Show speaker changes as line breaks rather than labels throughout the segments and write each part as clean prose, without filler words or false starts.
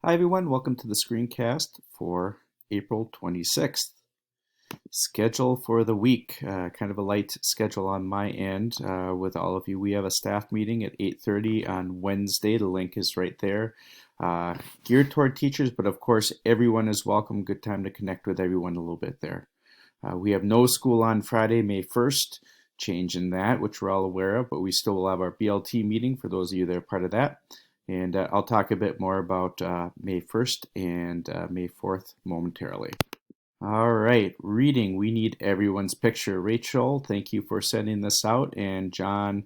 Hi everyone, welcome to the screencast for April 26th. Schedule for the week, kind of a light schedule on my end with all of you. We have a staff meeting at 8:30 on Wednesday. The link is right there. Geared toward teachers, but of course everyone is welcome. Good time to connect with everyone a little bit there. We have no school on Friday, May 1st. Change in that, which we're all aware of, but we still will have our BLT meeting for those of you that are part of that. And I'll talk a bit more about May 1st and May 4th momentarily. All right, reading. We need everyone's picture. Rachel, thank you for sending this out. And John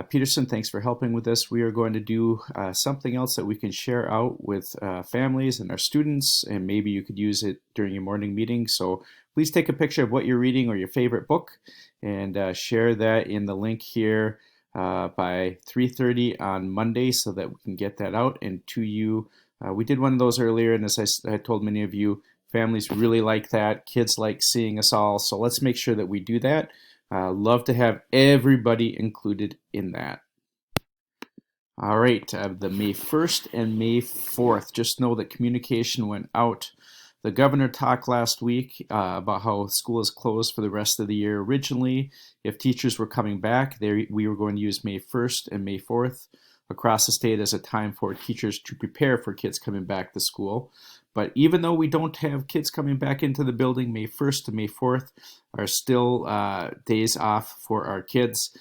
Peterson, thanks for helping with this. We are going to do something else that we can share out with families and our students, and maybe you could use it during your morning meeting. So please take a picture of what you're reading or your favorite book and share that in the link here by 3:30 on Monday so that we can get that out and to you. We did one of those earlier, and as I told many of you, families really like that. Kids like seeing us all, so let's make sure that we do that. Love to have everybody included in that. All right, the May 1st and May 4th. Just know that communication went out. The governor talked last week about how school is closed for the rest of the year. Originally, if teachers were coming back, we were going to use May 1st and May 4th across the state as a time for teachers to prepare for kids coming back to school. But even though we don't have kids coming back into the building, May 1st to May 4th are still days off for our kids.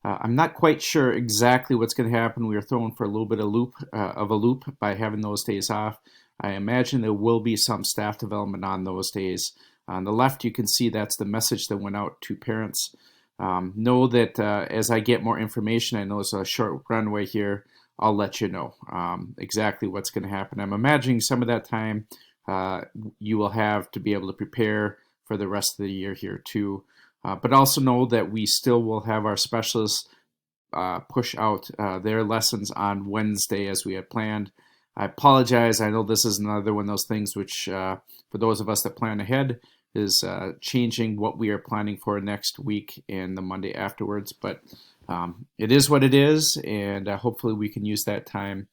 I'm not quite sure exactly what's going to happen. We are thrown for a little bit of a loop by having those days off. I imagine there will be some staff development on those days. On the left, you can see that's the message that went out to parents. Know that as I get more information, I know it's a short runway here, I'll let you know exactly what's going to happen. I'm imagining some of that time you will have to be able to prepare for the rest of the year here too. But also know that we still will have our specialists push out their lessons on Wednesday as we had planned. I apologize. I know this is another one of those things which, for those of us that plan ahead, is changing what we are planning for next week and the Monday afterwards. But it is what it is, and hopefully we can use that time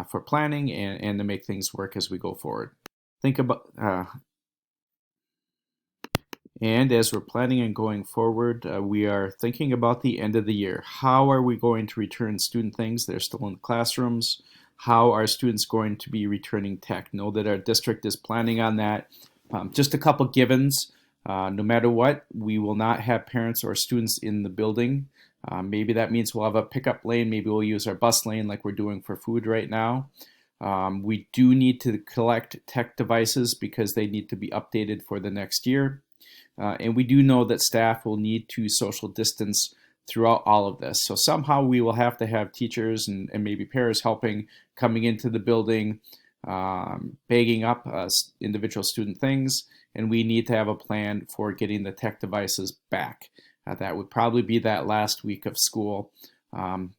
for planning and to make things work as we go forward. Think about and as we're planning and going forward, we are thinking about the end of the year. How are we going to return student things that are still in the classrooms? How are students going to be returning tech? Know that our district is planning on that. Just a couple givens. No matter what, we will not have parents or students in the building. Maybe that means we'll have a pickup lane. Maybe we'll use our bus lane like we're doing for food right now. We do need to collect tech devices because they need to be updated for the next year. And we do know that staff will need to social distance throughout all of this. So somehow we will have to have teachers and maybe parents helping coming into the building, bagging up individual student things, and we need to have a plan for getting the tech devices back. That would probably be that last week of school.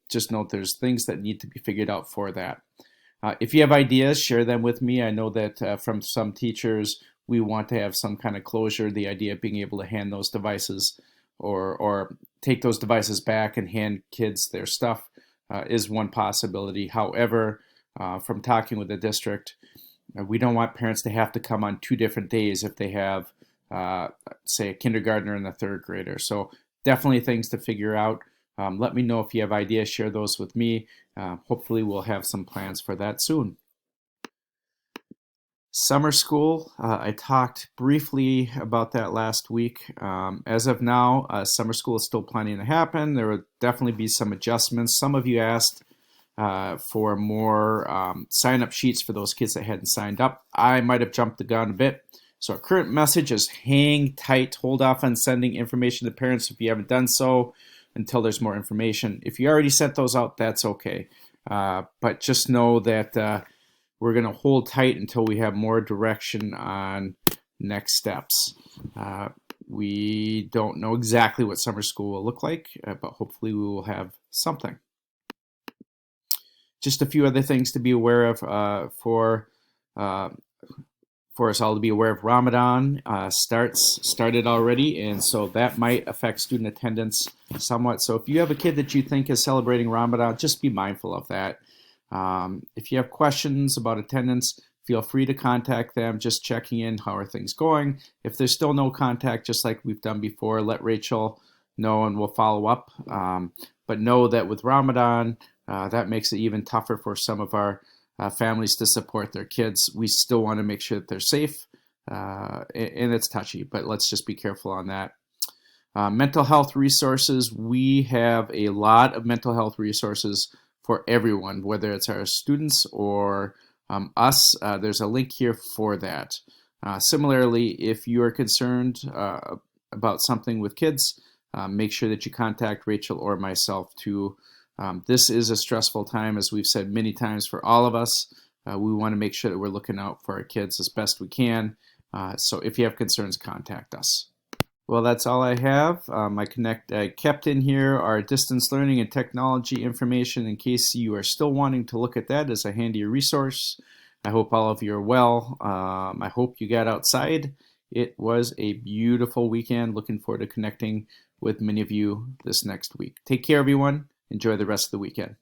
Just note there's things that need to be figured out for that. If you have ideas, share them with me. I know that from some teachers, we want to have some kind of closure. The idea of being able to hand those devices or take those devices back and hand kids their stuff is one possibility. However, from talking with the district, we don't want parents to have to come on 2 different days if they have, say, a kindergartner and a 3rd grader. So definitely things to figure out. Let me know if you have ideas. Share those with me. Hopefully we'll have some plans for that soon. Summer school, I talked briefly about that last week. As of now, summer school is still planning to happen. There will definitely be some adjustments. Some of you asked for more sign-up sheets for those kids that hadn't signed up. I might have jumped the gun a bit. So our current message is hang tight, hold off on sending information to parents if you haven't done so until there's more information. If you already sent those out, that's okay. But just know that we're going to hold tight until we have more direction on next steps. We don't know exactly what summer school will look like, but hopefully we will have something. Just a few other things to be aware of for us all to be aware of. Ramadan started already, and so that might affect student attendance somewhat. So if you have a kid that you think is celebrating Ramadan, just be mindful of that. If you have questions about attendance, feel free to contact them, just checking in, how are things going. If there's still no contact, just like we've done before, let Rachel know and we'll follow up. But know that with Ramadan, that makes it even tougher for some of our families to support their kids. We still want to make sure that they're safe, and it's touchy, but let's just be careful on that. Mental health resources. We have a lot of mental health resources for everyone, whether it's our students or us. There's a link here for that. Similarly, if you are concerned about something with kids, make sure that you contact Rachel or myself too. This is a stressful time, as we've said many times, for all of us. We want to make sure that we're looking out for our kids as best we can. So if you have concerns, contact us. Well, that's all I have. I kept in here our distance learning and technology information in case you are still wanting to look at that as a handy resource. I hope all of you are well. I hope you got outside. It was a beautiful weekend. Looking forward to connecting with many of you this next week. Take care, everyone. Enjoy the rest of the weekend.